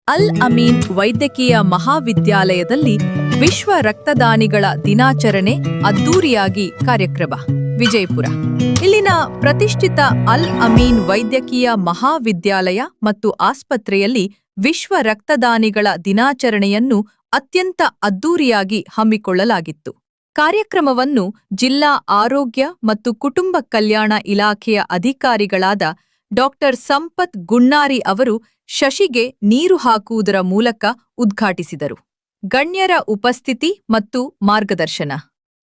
ಅಲ್ ಅಮೀನ್ ವೈದ್ಯಕೀಯ ಮಹಾವಿದ್ಯಾಲಯದಲ್ಲಿ ವಿಶ್ವ ರಕ್ತದಾನಿಗಳ ದಿನಾಚರಣೆ ಅದ್ದೂರಿಯಾಗಿ ಕಾರ್ಯಕ್ರಮ. ವಿಜಯಪುರ ಇಲ್ಲಿನ ಪ್ರತಿಷ್ಠಿತ ಅಲ್ ಅಮೀನ್ ವೈದ್ಯಕೀಯ ಮಹಾವಿದ್ಯಾಲಯ ಮತ್ತು ಆಸ್ಪತ್ರೆಯಲ್ಲಿ ವಿಶ್ವ ರಕ್ತದಾನಿಗಳ ದಿನಾಚರಣೆಯನ್ನು ಅತ್ಯಂತ ಅದ್ದೂರಿಯಾಗಿ ಹಮ್ಮಿಕೊಳ್ಳಲಾಗಿತ್ತು. ಕಾರ್ಯಕ್ರಮವನ್ನು ಜಿಲ್ಲಾ ಆರೋಗ್ಯ ಮತ್ತು ಕುಟುಂಬ ಕಲ್ಯಾಣ ಇಲಾಖೆಯ ಅಧಿಕಾರಿಗಳಾದ ಡಾಕ್ಟರ್ ಸಂಪತ್ ಗುಣ್ಣಾರಿ ಅವರು ಶಶಿಗೆ ನೀರು ಹಾಕುವುದರ ಮೂಲಕ ಉದ್ಘಾಟಿಸಿದರು. ಗಣ್ಯರ ಉಪಸ್ಥಿತಿ ಮತ್ತು ಮಾರ್ಗದರ್ಶನ.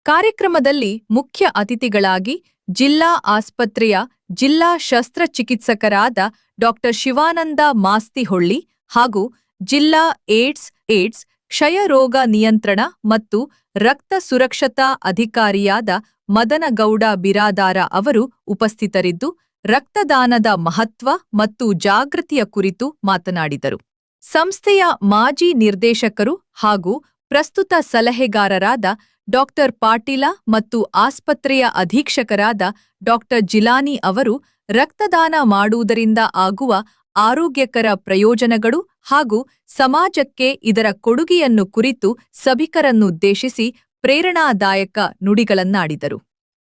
ಕಾರ್ಯಕ್ರಮದಲ್ಲಿ ಮುಖ್ಯ ಅತಿಥಿಗಳಾಗಿ ಜಿಲ್ಲಾ ಆಸ್ಪತ್ರೆಯ ಜಿಲ್ಲಾ ಶಸ್ತ್ರಚಿಕಿತ್ಸಕರಾದ ಡಾಕ್ಟರ್ ಶಿವಾನಂದ ಮಾಸ್ತಿಹೊಳ್ಳಿ ಹಾಗೂ ಜಿಲ್ಲಾ ಏಡ್ಸ್ ಕ್ಷಯರೋಗ ನಿಯಂತ್ರಣ ಮತ್ತು ರಕ್ತ ಸುರಕ್ಷತಾ ಅಧಿಕಾರಿಯಾದ ಮದನಗೌಡ ಬಿರಾದಾರ ಅವರು ಉಪಸ್ಥಿತರಿದ್ದು ರಕ್ತದಾನದ ಮಹತ್ವ ಮತ್ತು ಜಾಗೃತಿಯ ಕುರಿತು ಮಾತನಾಡಿದರು. ಸಂಸ್ಥೆಯ ಮಾಜಿ ನಿರ್ದೇಶಕರು ಹಾಗೂ ಪ್ರಸ್ತುತ ಸಲಹೆಗಾರರಾದ ಡಾಕ್ಟರ್ ಪಾಟೀಲ ಮತ್ತು ಆಸ್ಪತ್ರೆಯ ಅಧೀಕ್ಷಕರಾದ ಡಾಕ್ಟರ್ ಜಿಲಾನಿ ಅವರು ರಕ್ತದಾನ ಮಾಡುವುದರಿಂದ ಆಗುವ ಆರೋಗ್ಯಕರ ಪ್ರಯೋಜನಗಳು ಹಾಗೂ ಸಮಾಜಕ್ಕೆ ಇದರ ಕೊಡುಗೆಯನ್ನು ಕುರಿತು ಸಭಿಕರನ್ನುದ್ದೇಶಿಸಿ ಪ್ರೇರಣಾದಾಯಕ ನುಡಿಗಳನ್ನಾಡಿದರು.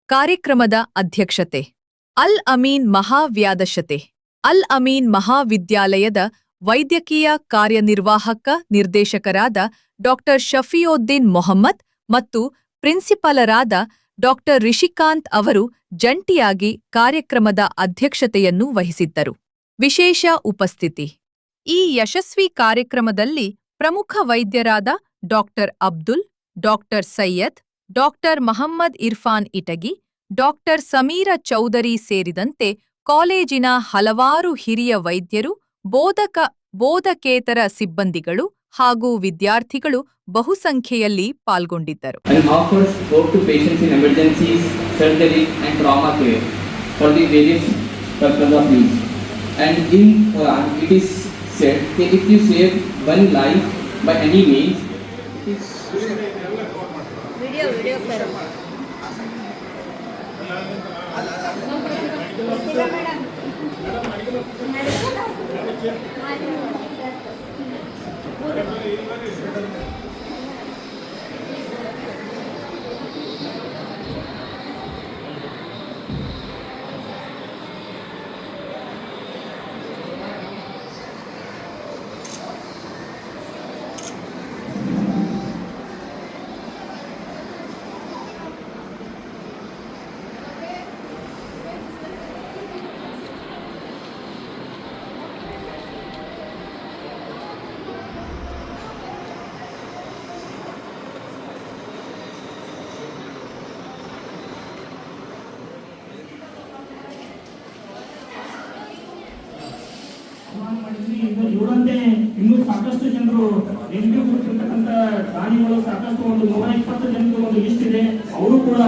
ಕಾರ್ಯಕ್ರಮದ ಅಧ್ಯಕ್ಷತೆ ಅಲ್ ಅಮೀನ್ ಮಹಾವ್ಯಾದಶತೆ. ಅಲ್ ಅಮೀನ್ ಮಹಾವಿದ್ಯಾಲಯದ ವೈದ್ಯಕೀಯ ಕಾರ್ಯನಿರ್ವಾಹಕ ನಿರ್ದೇಶಕರಾದ ಡಾಕ್ಟರ್ ಶಫಿಯೋದ್ದೀನ್ ಮೊಹಮ್ಮದ್ ಮತ್ತು ಪ್ರಿನ್ಸಿಪಾಲರಾದ ಡಾಕ್ಟರ್ ರಿಷಿಕಾಂತ್ ಅವರು ಜಂಟಿಯಾಗಿ ಕಾರ್ಯಕ್ರಮದ ಅಧ್ಯಕ್ಷತೆಯನ್ನು ವಹಿಸಿದ್ದರು. ವಿಶೇಷ ಉಪಸ್ಥಿತಿ. ಈ ಯಶಸ್ವಿ ಕಾರ್ಯಕ್ರಮದಲ್ಲಿ ಪ್ರಮುಖ ವೈದ್ಯರಾದ doctor Abdul, doctor Syed, doctor Mohammed Irfan Itagi, doctor Sameera Chaudhary ಸೇರಿದಂತೆ ಕಾಲೇಜಿನ ಹಲವಾರು ಹಿರಿಯ ವೈದ್ಯರು, ಬೋಧಕೇತರ ಸಿಬ್ಬಂದಿಗಳು ಹಾಗೂ ವಿದ್ಯಾರ್ಥಿಗಳು ಬಹುಸಂಖ್ಯೆಯಲ್ಲಿ ಪಾಲ್ಗೊಂಡಿದ್ದರು. ಇವರಂತೆ ಇನ್ನೂ ಸಾಕಷ್ಟು ಜನರು ನೆಗೆಟಿವ್ ಕೊಟ್ಟಿರ್ತಕ್ಕಂಥ ದಾನಿಗಳು ಸಾಕಷ್ಟು ಒಂದು 120 ಜನರು ಒಂದು ಲಿಸ್ಟ್ ಇದೆ. ಅವರು ಕೂಡ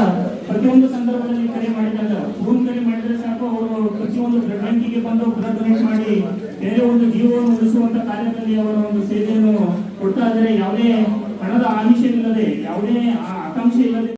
ಪ್ರತಿಯೊಂದು ಸಂದರ್ಭದಲ್ಲಿ ಕರೆ ಮಾಡಿದಾಗ ಫೋನ್ ಕರೆ ಮಾಡಿದ್ರೆ ಸಾಕು, ಅವರು ಪ್ರತಿಯೊಂದು ಬ್ಲಡ್ ಬ್ಯಾಂಕಿಗೆ ಬಂದು ಬ್ಲಡ್ ಡೊನೇಟ್ ಮಾಡಿ ಬೇರೆ ಒಂದು ಜೀವವನ್ನು ಉಳಿಸುವಂತ ಕಾರ್ಯದಲ್ಲಿ ಅವರ ಒಂದು ಸೇವೆಯನ್ನು ಕೊಡ್ತಾ ಇದ್ದಾರೆ. ಯಾವುದೇ ಹಣದ ಆಮಿಷ ಇಲ್ಲದೆ, ಯಾವುದೇ ಆಕಾಂಕ್ಷೆ ಇಲ್ಲದೆ